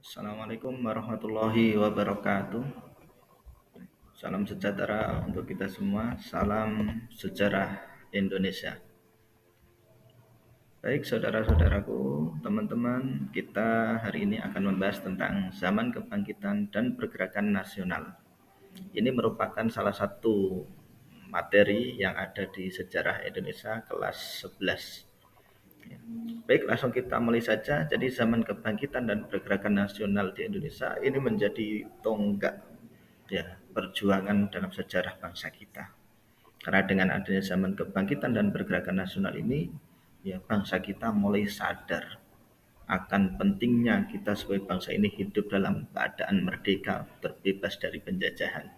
Assalamualaikum warahmatullahi wabarakatuh. Salam sejahtera untuk kita semua. Salam sejarah Indonesia. Baik saudara-saudaraku, teman-teman, kita hari ini akan membahas tentang zaman kebangkitan dan pergerakan nasional. Ini merupakan salah satu materi yang ada di sejarah Indonesia kelas 11. Baik, langsung kita mulai saja. Jadi zaman kebangkitan dan pergerakan nasional di Indonesia ini menjadi tonggak ya perjuangan dalam sejarah bangsa kita. Karena dengan adanya zaman kebangkitan dan pergerakan nasional ini, ya bangsa kita mulai sadar akan pentingnya kita sebagai bangsa ini hidup dalam keadaan merdeka, terbebas dari penjajahan.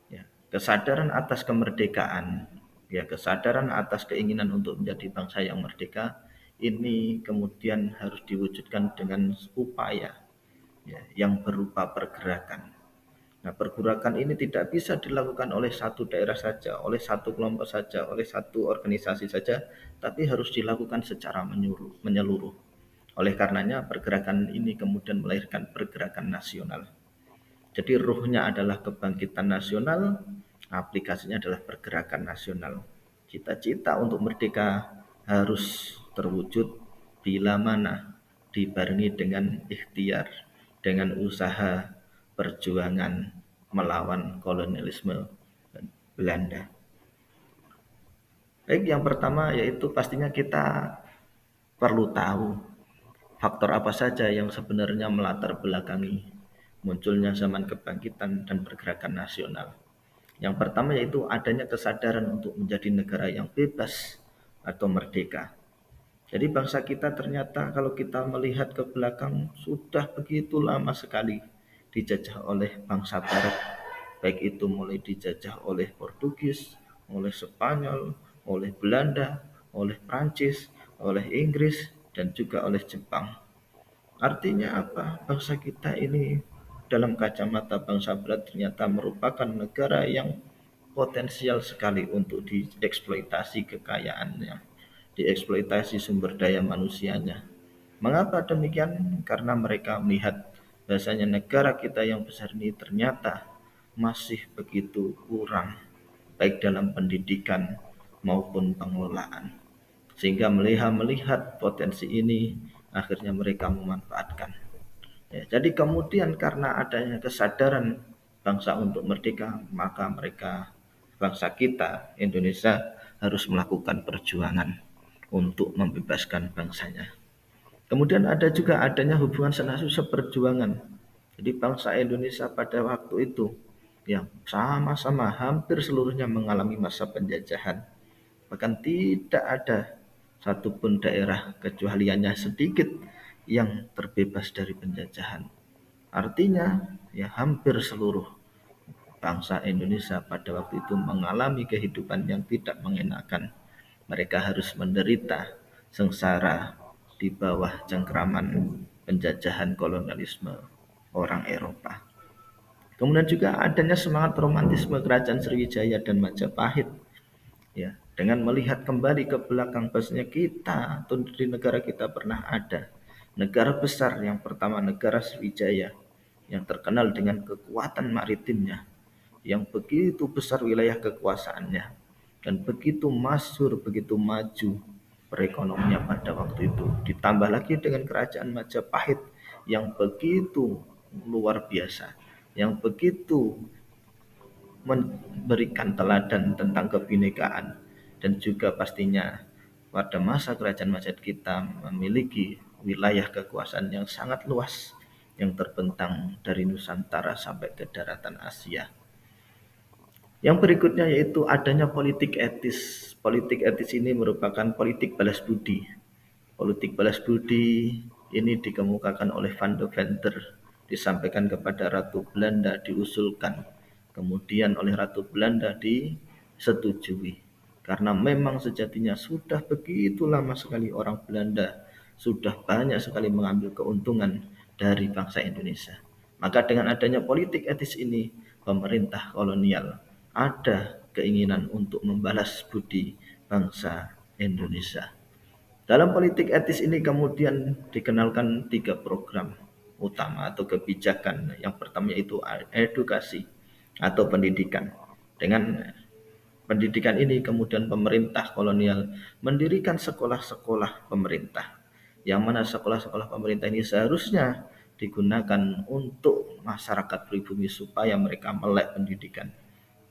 Ya, kesadaran atas kemerdekaan, ya kesadaran atas keinginan untuk menjadi bangsa yang merdeka ini kemudian harus diwujudkan dengan upaya ya, yang berupa pergerakan. Nah, pergerakan ini tidak bisa dilakukan oleh satu daerah saja, oleh satu kelompok saja, oleh satu organisasi saja, tapi harus dilakukan secara menyeluruh. Oleh karenanya, pergerakan ini kemudian melahirkan pergerakan nasional. Jadi ruhnya adalah kebangkitan nasional, aplikasinya adalah pergerakan nasional. Cita-cita untuk merdeka harus terwujud bila mana dibarengi dengan ikhtiar, dengan usaha perjuangan melawan kolonialisme Belanda. Baik, yang pertama yaitu pastinya kita perlu tahu faktor apa saja yang sebenarnya melatar belakangi munculnya zaman kebangkitan dan pergerakan nasional. Yang pertama yaitu adanya kesadaran untuk menjadi negara yang bebas atau merdeka. Jadi bangsa kita ternyata kalau kita melihat ke belakang sudah begitu lama sekali dijajah oleh bangsa barat. Baik itu mulai dijajah oleh Portugis, oleh Spanyol, oleh Belanda, oleh Prancis, oleh Inggris, dan juga oleh Jepang. Artinya apa? Bangsa kita ini dalam kacamata bangsa barat ternyata merupakan negara yang potensial sekali untuk dieksploitasi kekayaannya, dieksploitasi sumber daya manusianya. Mengapa demikian? Karena mereka melihat bahasanya negara kita yang besar ini ternyata masih begitu kurang, baik dalam pendidikan maupun pengelolaan. Sehingga melihat potensi ini, akhirnya mereka memanfaatkan. Ya, jadi kemudian karena adanya kesadaran bangsa untuk merdeka, maka mereka, bangsa kita, Indonesia, harus melakukan perjuangan untuk membebaskan bangsanya. Kemudian ada juga adanya hubungan senasib perjuangan. Jadi bangsa Indonesia pada waktu itu yang sama-sama hampir seluruhnya mengalami masa penjajahan. Bahkan tidak ada satupun daerah kecuali hanya sedikit yang terbebas dari penjajahan. Artinya ya hampir seluruh bangsa Indonesia pada waktu itu mengalami kehidupan yang tidak mengenakan. Mereka harus menderita sengsara di bawah cengkraman penjajahan kolonialisme orang Eropa. Kemudian juga adanya semangat romantisme kerajaan Sriwijaya dan Majapahit. Ya, dengan melihat kembali ke belakang bahasanya kita atau di negara kita pernah ada negara besar, yang pertama negara Sriwijaya yang terkenal dengan kekuatan maritimnya, yang begitu besar wilayah kekuasaannya dan begitu masyhur, begitu maju perekonomiannya pada waktu itu. Ditambah lagi dengan kerajaan Majapahit yang begitu luar biasa, yang begitu memberikan teladan tentang kebinekaan, dan juga pastinya pada masa kerajaan Majapahit kita memiliki wilayah kekuasaan yang sangat luas yang terbentang dari Nusantara sampai ke daratan Asia. Yang berikutnya yaitu adanya politik etis. Politik etis ini merupakan politik balas budi. Politik balas budi ini dikemukakan oleh Van de Venter, disampaikan kepada Ratu Belanda, diusulkan. Kemudian oleh Ratu Belanda disetujui. Karena memang sejatinya sudah begitu lama sekali orang Belanda sudah banyak sekali mengambil keuntungan dari bangsa Indonesia. Maka dengan adanya politik etis ini, pemerintah kolonial ada keinginan untuk membalas budi bangsa Indonesia. Dalam politik etis ini kemudian dikenalkan 3 program utama atau kebijakan. Yang pertama yaitu edukasi atau pendidikan. Dengan pendidikan ini kemudian pemerintah kolonial mendirikan sekolah-sekolah pemerintah, yang mana sekolah-sekolah pemerintah ini seharusnya digunakan untuk masyarakat pribumi supaya mereka melek pendidikan.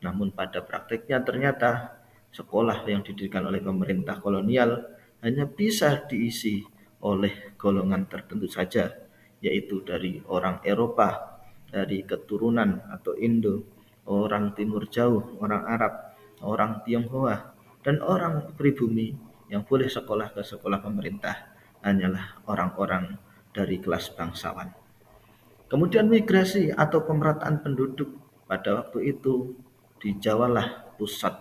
Namun pada praktiknya ternyata sekolah yang didirikan oleh pemerintah kolonial hanya bisa diisi oleh golongan tertentu saja, yaitu dari orang Eropa, dari keturunan atau Indo, orang Timur Jauh, orang Arab, orang Tionghoa, dan orang pribumi. Yang boleh sekolah ke sekolah pemerintah hanyalah orang-orang dari kelas bangsawan. Kemudian migrasi atau pemerataan penduduk pada waktu itu di Jawa lah pusat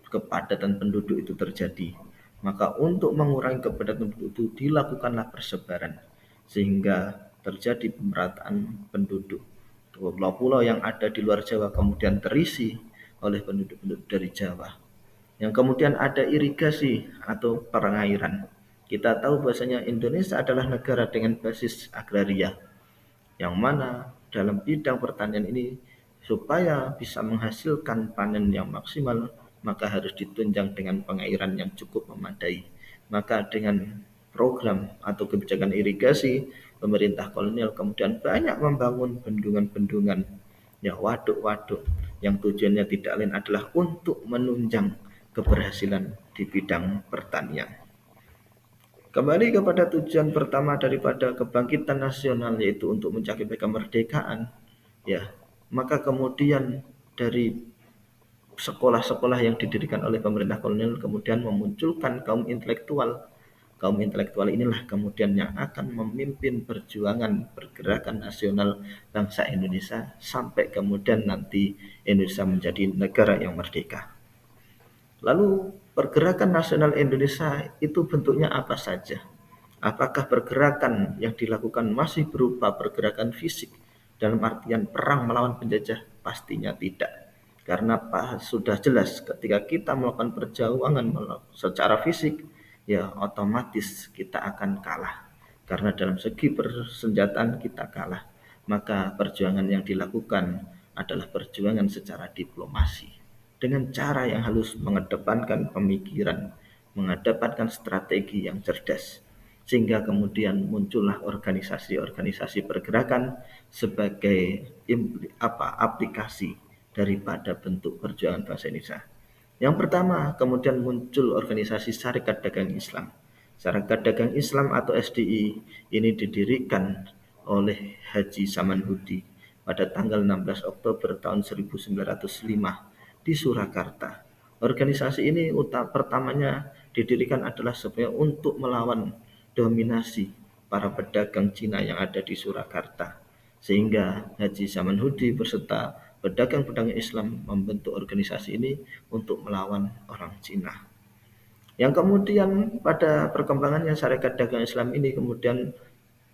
kepadatan penduduk itu terjadi. Maka untuk mengurangi kepadatan penduduk itu dilakukanlah persebaran sehingga terjadi pemerataan penduduk. Pulau-pulau yang ada di luar Jawa kemudian terisi oleh penduduk-penduduk dari Jawa. Yang kemudian ada irigasi atau pengairan. Kita tahu bahwasanya Indonesia adalah negara dengan basis agraria, yang mana dalam bidang pertanian ini supaya bisa menghasilkan panen yang maksimal maka harus ditunjang dengan pengairan yang cukup memadai. Maka dengan program atau kebijakan irigasi, pemerintah kolonial kemudian banyak membangun bendungan-bendungan, ya waduk-waduk, yang tujuannya tidak lain adalah untuk menunjang keberhasilan di bidang pertanian. Kembali kepada tujuan pertama daripada kebangkitan nasional, yaitu untuk mencapai kemerdekaan, ya. Maka kemudian dari sekolah-sekolah yang didirikan oleh pemerintah kolonial kemudian memunculkan kaum intelektual. Kaum intelektual inilah kemudian yang akan memimpin perjuangan pergerakan nasional bangsa Indonesia sampai kemudian nanti Indonesia menjadi negara yang merdeka. Lalu pergerakan nasional Indonesia itu bentuknya apa saja? Apakah pergerakan yang dilakukan masih berupa pergerakan fisik dalam artian perang melawan penjajah? Pastinya tidak. Karena sudah jelas ketika kita melakukan perjuangan secara fisik, ya otomatis kita akan kalah. Karena dalam segi persenjataan kita kalah. Maka perjuangan yang dilakukan adalah perjuangan secara diplomasi, dengan cara yang halus mengedepankan pemikiran, mengedepankan strategi yang cerdas, sehingga kemudian muncullah organisasi-organisasi pergerakan sebagai aplikasi daripada bentuk perjuangan bangsa Indonesia. Yang pertama, kemudian muncul organisasi Sarekat Dagang Islam. Sarekat Dagang Islam atau SDI ini didirikan oleh Haji Saman Hudi pada tanggal 16 Oktober tahun 1905 di Surakarta. Organisasi ini pertamanya didirikan adalah sebenarnya untuk melawan dominasi para pedagang Cina yang ada di Surakarta. Sehingga Haji Saman Hudi beserta pedagang-pedagang Islam membentuk organisasi ini untuk melawan orang Cina. Yang kemudian pada perkembangannya Sarekat Dagang Islam ini kemudian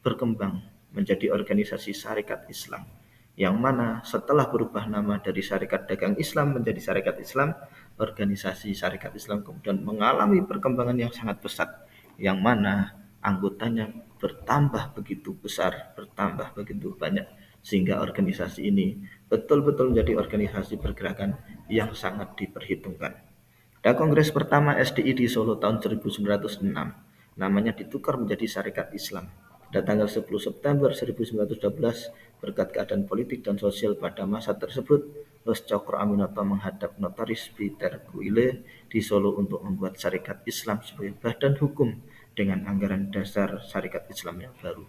berkembang menjadi organisasi Sarekat Islam, yang mana setelah berubah nama dari Sarekat Dagang Islam menjadi Sarekat Islam, organisasi Sarekat Islam kemudian mengalami perkembangan yang sangat pesat, yang mana anggotanya bertambah begitu besar, bertambah begitu banyak, sehingga organisasi ini betul-betul menjadi organisasi pergerakan yang sangat diperhitungkan. Pada Kongres pertama SDI di Solo tahun 1906, namanya ditukar menjadi Sarekat Islam. Pada tanggal 10 September 1912, berkat keadaan politik dan sosial pada masa tersebut, Los Cokro Aminoto menghadap Notaris Peter Guile di Solo untuk membuat Sarekat Islam sebagai badan hukum dengan anggaran dasar Sarekat Islam yang baru.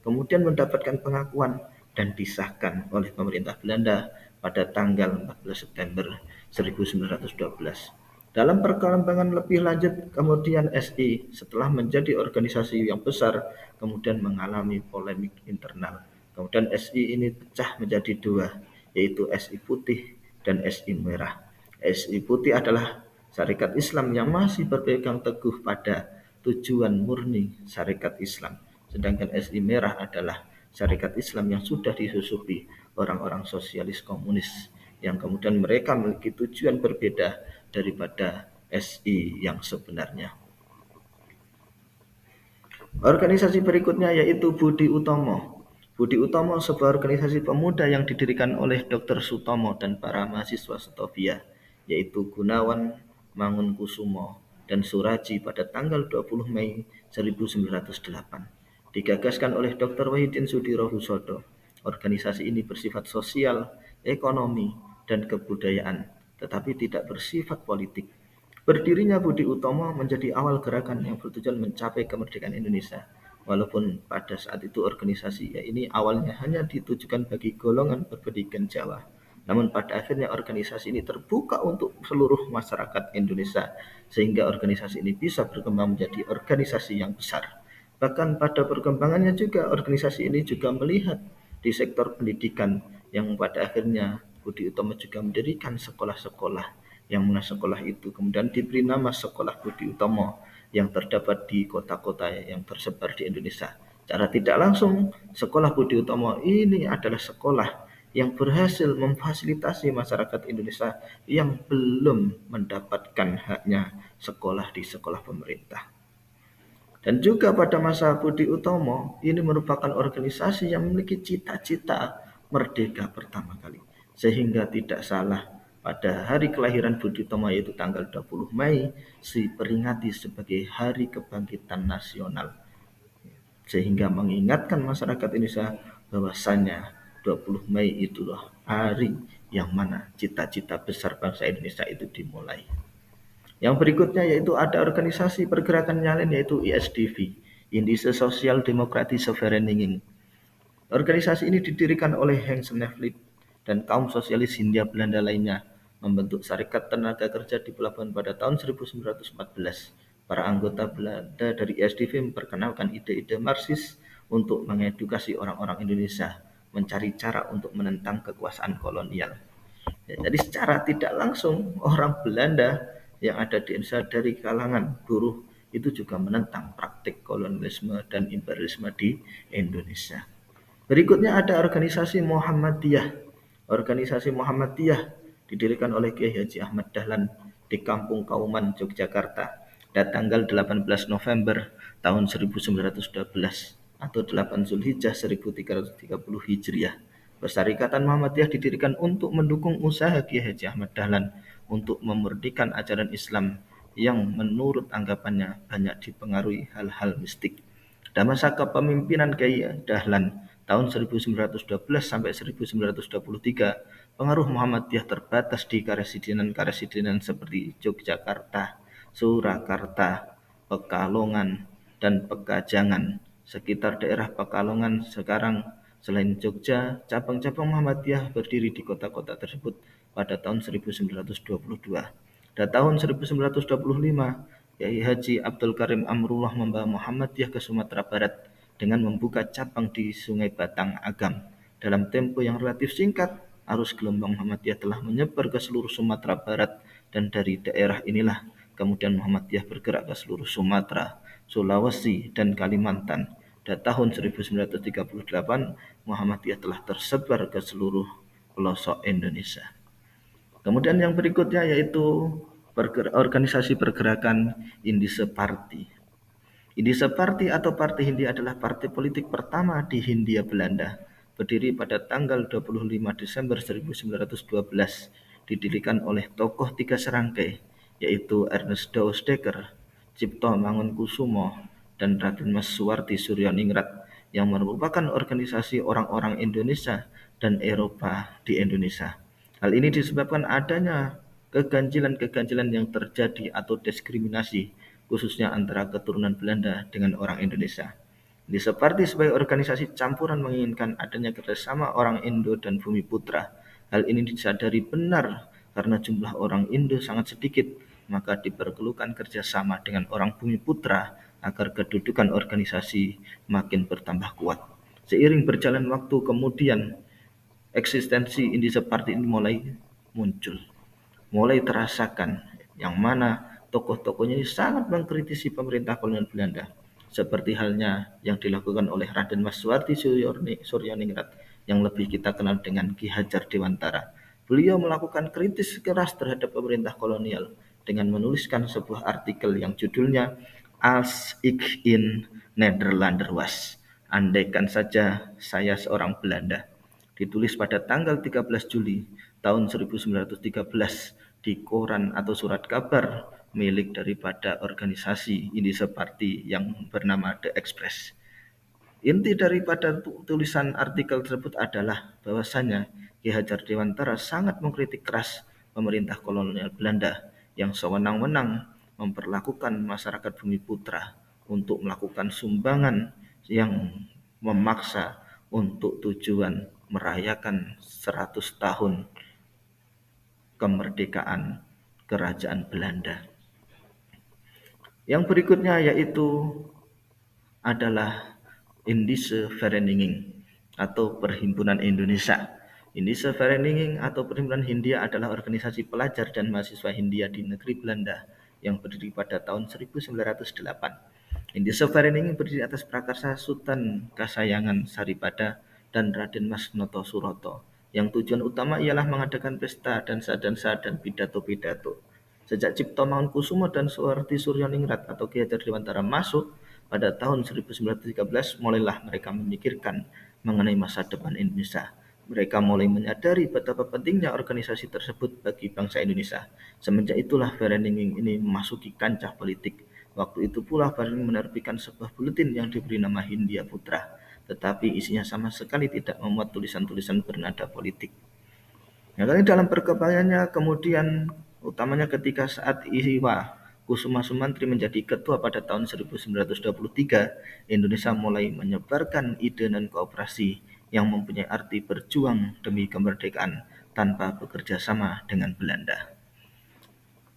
Kemudian mendapatkan pengakuan dan disahkan oleh pemerintah Belanda pada tanggal 14 September 1912. Dalam perkembangan lebih lanjut, kemudian SI setelah menjadi organisasi yang besar, kemudian mengalami polemik internal. Kemudian SI ini pecah menjadi dua, yaitu SI Putih dan SI Merah. SI Putih adalah Sarekat Islam yang masih berpegang teguh pada tujuan murni Sarekat Islam. Sedangkan SI Merah adalah Sarekat Islam yang sudah disusupi orang-orang sosialis komunis, yang kemudian mereka memiliki tujuan berbeda daripada SI yang sebenarnya. Organisasi berikutnya yaitu Budi Utomo. Budi Utomo sebuah organisasi pemuda yang didirikan oleh Dr. Sutomo dan para mahasiswa Setovia, yaitu Gunawan Mangunkusumo dan Suraji pada tanggal 20 Mei 1908. Digagaskan oleh Dr. Wahidin Sudirohusodo. Organisasi ini bersifat sosial, ekonomi, dan kebudayaan, tetapi tidak bersifat politik. Berdirinya Budi Utomo menjadi awal gerakan yang bertujuan mencapai kemerdekaan Indonesia. Walaupun pada saat itu organisasi ini awalnya hanya ditujukan bagi golongan berpendidikan Jawa. Namun pada akhirnya organisasi ini terbuka untuk seluruh masyarakat Indonesia, sehingga organisasi ini bisa berkembang menjadi organisasi yang besar. Bahkan pada perkembangannya juga organisasi ini juga melihat di sektor pendidikan yang pada akhirnya Budi Utomo juga mendirikan sekolah-sekolah, yang mana sekolah itu kemudian diberi nama Sekolah Budi Utomo yang terdapat di kota-kota yang tersebar di Indonesia. Secara tidak langsung, Sekolah Budi Utomo ini adalah sekolah yang berhasil memfasilitasi masyarakat Indonesia yang belum mendapatkan haknya sekolah di sekolah pemerintah. Dan juga pada masa Budi Utomo, ini merupakan organisasi yang memiliki cita-cita merdeka pertama kali. Sehingga tidak salah pada hari kelahiran Budi Utomo yaitu tanggal 20 Mei diperingati sebagai Hari Kebangkitan Nasional. Sehingga mengingatkan masyarakat Indonesia bahwasannya 20 Mei itulah hari yang mana cita-cita besar bangsa Indonesia itu dimulai. Yang berikutnya yaitu ada organisasi pergerakan yang lain yaitu ISDV, Indische Social Democratie Vereniging. Organisasi ini didirikan oleh Hans Nevlid dan kaum sosialis Hindia Belanda lainnya, membentuk Serikat Tenaga Kerja di pelabuhan pada tahun 1914. Para anggota Belanda dari ISDV memperkenalkan ide-ide Marxis untuk mengedukasi orang-orang Indonesia mencari cara untuk menentang kekuasaan kolonial. Ya, jadi secara tidak langsung orang Belanda yang ada di Indonesia dari kalangan buruh itu juga menentang praktik kolonialisme dan imperialisme di Indonesia. Berikutnya ada organisasi Muhammadiyah. Organisasi Muhammadiyah didirikan oleh Kiai Haji Ahmad Dahlan di Kampung Kauman, Yogyakarta pada tanggal 18 November tahun 1912 atau 8 Zulhijjah 1330 Hijriah. Persyarikatan Muhammadiyah didirikan untuk mendukung usaha Kiai Haji Ahmad Dahlan untuk memurnikan ajaran Islam yang menurut anggapannya banyak dipengaruhi hal-hal mistik. Pada masa kepemimpinan Kiai Dahlan tahun 1912 sampai 1923, pengaruh Muhammadiyah terbatas di karesidenan-karesidenan seperti Yogyakarta, Surakarta, Pekalongan, dan Pekajangan. Sekitar daerah Pekalongan sekarang selain Jogja, cabang-cabang Muhammadiyah berdiri di kota-kota tersebut pada tahun 1922. Pada tahun 1925, Kiai Haji Abdul Karim Amrullah membawa Muhammadiyah ke Sumatera Barat dengan membuka cabang di Sungai Batang Agam. Dalam tempo yang relatif singkat, arus gelombang Muhammadiyah telah menyebar ke seluruh Sumatera Barat dan dari daerah inilah kemudian Muhammadiyah bergerak ke seluruh Sumatera, Sulawesi, dan Kalimantan. Pada tahun 1938, Muhammadiyah telah tersebar ke seluruh pelosok Indonesia. Kemudian yang berikutnya yaitu organisasi pergerakan Indische Party. Indische Party atau Partai Hindia adalah partai politik pertama di Hindia Belanda. Berdiri pada tanggal 25 Desember 1912. Didirikan oleh tokoh tiga serangkai, yaitu Ernest Dausdeker, Cipto Mangunkusumo, dan Raden Mas Suwarti Suryaningrat yang merupakan organisasi orang-orang Indonesia dan Eropa di Indonesia. Hal ini disebabkan adanya keganjilan-keganjilan yang terjadi atau diskriminasi khususnya antara keturunan Belanda dengan orang Indonesia. Seperti sebagai organisasi campuran menginginkan adanya kerjasama orang Indo dan Bumi Putra. Hal ini disadari benar karena jumlah orang Indo sangat sedikit, maka diperlukan kerjasama dengan orang Bumi Putra agar kedudukan organisasi makin bertambah kuat. Seiring berjalan waktu kemudian, eksistensi Indische Party ini mulai muncul, mulai terasakan, yang mana tokoh-tokohnya ini sangat mengkritisi pemerintah kolonial Belanda. Seperti halnya yang dilakukan oleh Raden Mas Suwarti Suryaningrat yang lebih kita kenal dengan Ki Hajar Dewantara. Beliau melakukan kritis keras terhadap pemerintah kolonial dengan menuliskan sebuah artikel yang judulnya Als ik in Nederlander was, Andaikan saja saya seorang Belanda. Ditulis pada tanggal 13 Juli tahun 1913 di koran atau surat kabar milik daripada organisasi Indonesia Party yang bernama The Express. Inti daripada tulisan artikel tersebut adalah bahwasanya Ki Hajar Dewantara sangat mengkritik keras pemerintah kolonial Belanda yang sewenang-wenang memperlakukan masyarakat Bumi Putra untuk melakukan sumbangan yang memaksa untuk tujuan merayakan 100 tahun kemerdekaan Kerajaan Belanda. Yang berikutnya yaitu adalah Indische Vereniging atau Perhimpunan Indonesia. Indische Vereniging atau Perhimpunan Hindia adalah organisasi pelajar dan mahasiswa Hindia di negeri Belanda yang berdiri pada tahun 1908. Indische Vereniging berdiri atas prakarsa Sultan Kasayangan Saripada dan Raden Mas Noto Suroto, yang tujuan utama ialah mengadakan pesta dansa-dansa dan pidato-pidato. Sejak Cipto Mangunkusumo dan Suharti Suryoningrat atau Ki Hajar Dewantara masuk pada tahun 1913, mulailah mereka memikirkan mengenai masa depan Indonesia. Mereka mulai menyadari betapa pentingnya organisasi tersebut bagi bangsa Indonesia. Semenjak itulah Vereniging ini memasuki kancah politik. Waktu itu pula Vereniging menerbitkan sebuah buletin yang diberi nama Hindia Putra, tetapi isinya sama sekali tidak memuat tulisan-tulisan bernada politik. Ya, kali dalam perkembangannya kemudian utamanya ketika saat Iwa Kusuma Sumantri menjadi ketua pada tahun 1923, Indonesia mulai menyebarkan ide dan kooperasi yang mempunyai arti berjuang demi kemerdekaan tanpa bekerja sama dengan Belanda.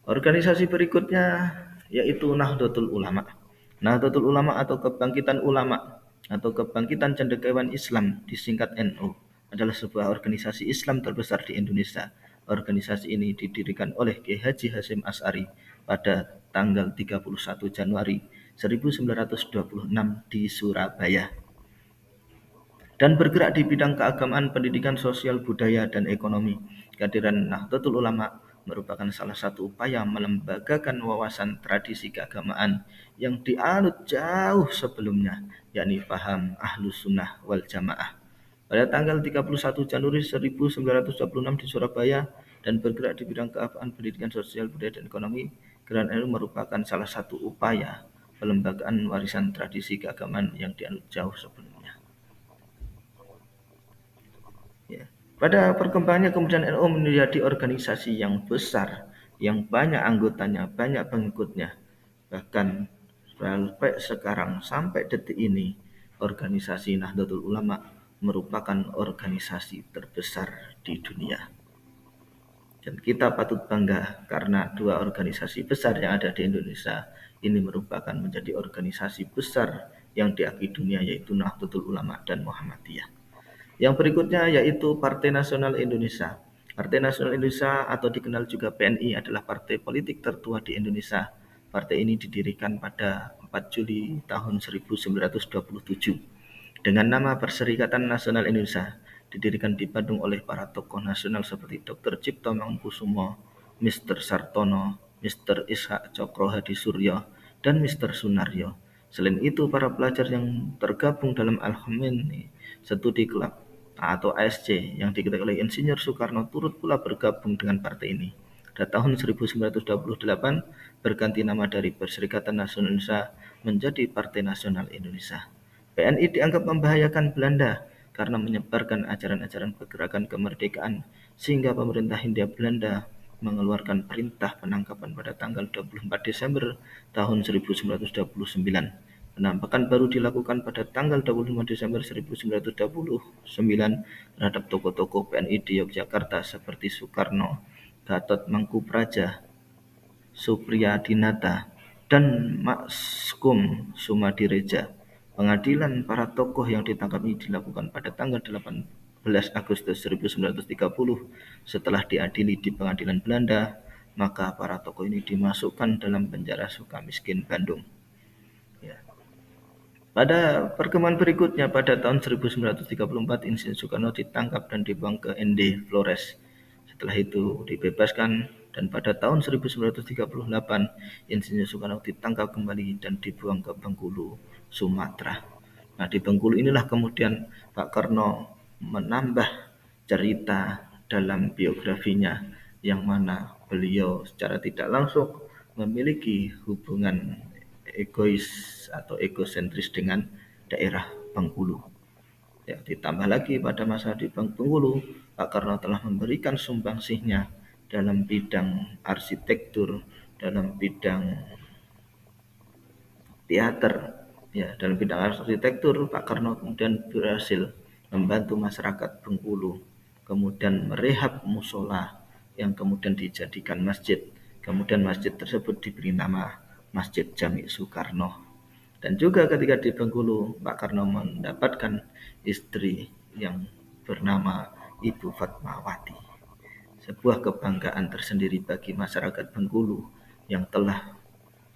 Organisasi berikutnya yaitu Nahdlatul Ulama. Nahdlatul Ulama atau Kebangkitan Ulama atau Kebangkitan Cendekiawan Islam disingkat NU adalah sebuah organisasi Islam terbesar di Indonesia. Organisasi ini didirikan oleh Kiai Haji Hasyim Asy'ari pada tanggal 31 Januari 1926 di Surabaya dan bergerak di bidang keagamaan, pendidikan, sosial, budaya, dan ekonomi. Kehadiran Nahdlatul Ulama merupakan salah satu upaya melembagakan wawasan tradisi keagamaan yang dianut jauh sebelumnya, yakni paham Ahlus Sunnah wal Jamaah. Pada tanggal 31 Januari 1926 di Surabaya dan bergerak di bidang keagamaan, pendidikan, sosial, budaya, dan ekonomi, Gerakan NU merupakan salah satu upaya pelembagaan warisan tradisi keagamaan yang dianut jauh sebelumnya. Ya. Pada perkembangannya kemudian NU menjadi organisasi yang besar, yang banyak anggotanya, banyak pengikutnya. Bahkan sampai sekarang, sampai detik ini, organisasi Nahdlatul Ulama merupakan organisasi terbesar di dunia. Dan kita patut bangga karena dua organisasi besar yang ada di Indonesia ini merupakan menjadi organisasi besar yang diakui dunia, yaitu Nahdlatul Ulama dan Muhammadiyah. Yang berikutnya yaitu Partai Nasional Indonesia. Partai Nasional Indonesia atau dikenal juga PNI adalah partai politik tertua di Indonesia. Partai ini didirikan pada 4 Juli tahun 1927 dengan nama Perserikatan Nasional Indonesia. Didirikan di Bandung oleh para tokoh nasional seperti Dr. Cipto Mangunkusumo, Mr. Sartono, Mr. Ishak Cokro Hadi Suryo, dan Mr. Sunaryo. Selain itu, para pelajar yang tergabung dalam Al-Khomeini Studi Club atau ASC yang diketuai oleh Insinyur Soekarno turut pula bergabung dengan partai ini. Pada tahun 1928 berganti nama dari Perserikatan Nasional Indonesia menjadi Partai Nasional Indonesia. PNI dianggap membahayakan Belanda karena menyebarkan ajaran-ajaran pergerakan kemerdekaan sehingga pemerintah Hindia Belanda mengeluarkan perintah penangkapan pada tanggal 24 Desember tahun 1929. Penampakan baru dilakukan pada tanggal 25 Desember 1929 terhadap tokoh-tokoh PNI di Yogyakarta seperti Soekarno, Gatot Mangkupraja, Supriyadinata, dan Maksum Sumadireja. Pengadilan para tokoh yang ditangkap ini dilakukan pada tanggal 18 Agustus 1930. Setelah diadili di pengadilan Belanda, maka para tokoh ini dimasukkan dalam penjara Sukamiskin, Bandung. Ya. Pada perkembangan berikutnya, pada tahun 1934, Insinyur Soekarno ditangkap dan dibuang ke ND Flores. Setelah itu dibebaskan dan pada tahun 1938, Insinyur Soekarno ditangkap kembali dan dibuang ke Bengkulu, Sumatera. Nah, di Bengkulu inilah kemudian Pak Karno menambah cerita dalam biografinya yang mana beliau secara tidak langsung memiliki hubungan egois atau egosentris dengan daerah Bengkulu. Ya, ditambah lagi pada masa di Bengkulu, Pak Karno telah memberikan sumbangsihnya dalam bidang arsitektur, dalam bidang teater. Ya, dalam bidang arsitektur, Pak Karno kemudian berhasil membantu masyarakat Bengkulu, kemudian merehab musola yang kemudian dijadikan masjid. Kemudian masjid tersebut diberi nama Masjid Jami Soekarno. Dan juga ketika di Bengkulu, Pak Karno mendapatkan istri yang bernama Ibu Fatmawati. Sebuah kebanggaan tersendiri bagi masyarakat Bengkulu yang telah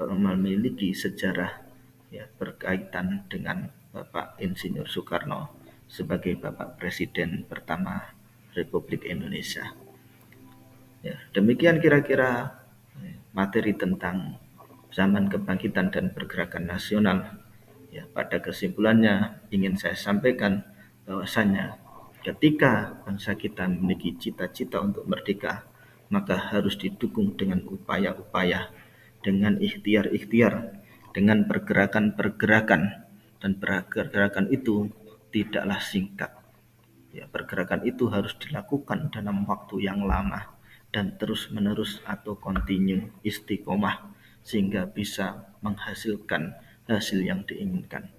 memiliki sejarah ya, berkaitan dengan Bapak Insinyur Soekarno sebagai Bapak Presiden pertama Republik Indonesia. Ya, demikian kira-kira materi tentang zaman kebangkitan dan pergerakan nasional. Ya, pada kesimpulannya ingin saya sampaikan bahwasanya ketika bangsa kita memiliki cita-cita untuk merdeka, maka harus didukung dengan upaya-upaya, dengan ikhtiar-ikhtiar, dengan pergerakan-pergerakan, dan pergerakan itu tidaklah singkat. Ya, pergerakan itu harus dilakukan dalam waktu yang lama dan terus-menerus atau kontinu istiqomah sehingga bisa menghasilkan hasil yang diinginkan.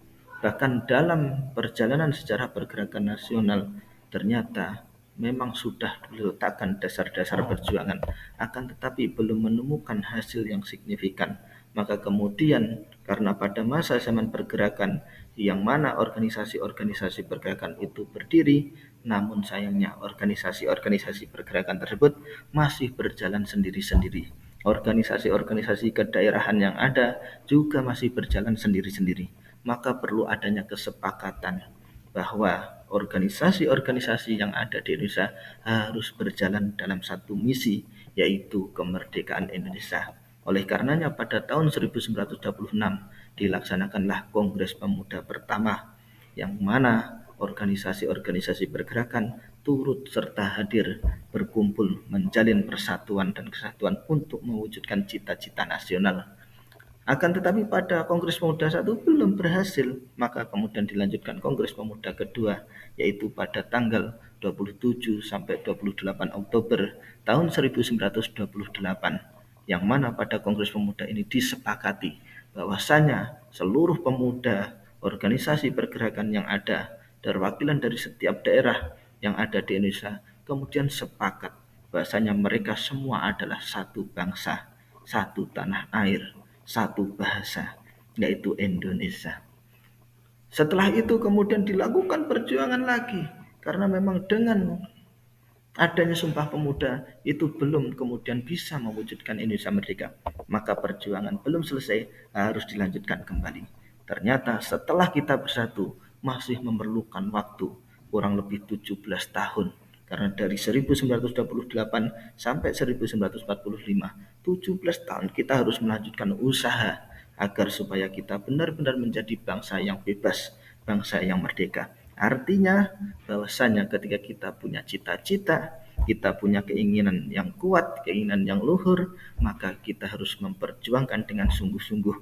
Bahkan dalam perjalanan sejarah pergerakan nasional ternyata memang sudah diletakkan dasar-dasar perjuangan, akan tetapi belum menemukan hasil yang signifikan. Maka kemudian karena pada masa zaman pergerakan yang mana organisasi-organisasi pergerakan itu berdiri, namun sayangnya organisasi-organisasi pergerakan tersebut masih berjalan sendiri-sendiri. Organisasi-organisasi kedaerahan yang ada juga masih berjalan sendiri-sendiri. Maka perlu adanya kesepakatan bahwa organisasi-organisasi yang ada di Indonesia harus berjalan dalam satu misi, yaitu kemerdekaan Indonesia. Oleh karenanya pada tahun 1926 dilaksanakanlah Kongres Pemuda pertama yang mana organisasi-organisasi pergerakan turut serta hadir berkumpul menjalin persatuan dan kesatuan untuk mewujudkan cita-cita nasional. Akan tetapi pada Kongres Pemuda satu belum berhasil, maka kemudian dilanjutkan Kongres Pemuda kedua, yaitu pada tanggal 27 sampai 28 Oktober tahun 1928, yang mana pada Kongres Pemuda ini disepakati bahwasanya seluruh pemuda organisasi pergerakan yang ada, perwakilan dari setiap daerah yang ada di Indonesia, kemudian sepakat bahwasanya mereka semua adalah satu bangsa, satu tanah air, satu bahasa, yaitu Indonesia. Setelah itu kemudian dilakukan perjuangan lagi, karena memang dengan adanya Sumpah Pemuda itu belum kemudian bisa mewujudkan Indonesia merdeka. Maka perjuangan belum selesai, harus dilanjutkan kembali. Ternyata setelah kita bersatu masih memerlukan waktu kurang lebih 17 tahun. Karena dari 1928 sampai 1945, 17 tahun kita harus melanjutkan usaha agar supaya kita benar-benar menjadi bangsa yang bebas, bangsa yang merdeka. Artinya bahwasanya ketika kita punya cita-cita, kita punya keinginan yang kuat, keinginan yang luhur, maka kita harus memperjuangkan dengan sungguh-sungguh.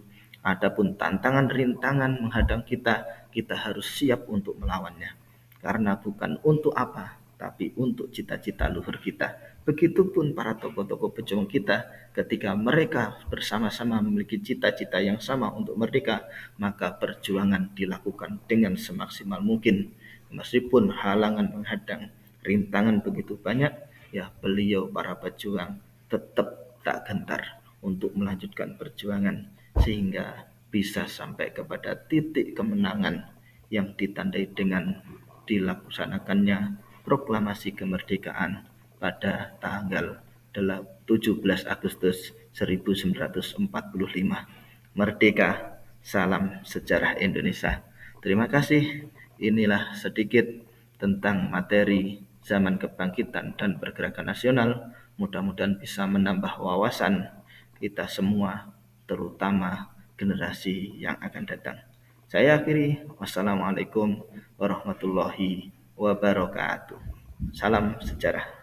Adapun tantangan rintangan menghadang kita, kita harus siap untuk melawannya. Karena bukan untuk apa, tapi untuk cita-cita luhur kita. Begitupun para tokoh-tokoh pejuang kita, ketika mereka bersama-sama memiliki cita-cita yang sama untuk merdeka, maka perjuangan dilakukan dengan semaksimal mungkin. Meskipun halangan menghadang, rintangan begitu banyak, ya beliau para pejuang tetap tak gentar untuk melanjutkan perjuangan sehingga bisa sampai kepada titik kemenangan yang ditandai dengan dilaksanakannya proklamasi kemerdekaan pada tanggal 17 Agustus 1945. Merdeka, salam sejarah Indonesia. Terima kasih. Inilah sedikit tentang materi zaman kebangkitan dan pergerakan nasional. Mudah-mudahan bisa menambah wawasan kita semua, terutama generasi yang akan datang. Saya akhiri. Wassalamualaikum warahmatullahi wabarakatuh. Salam sejarah.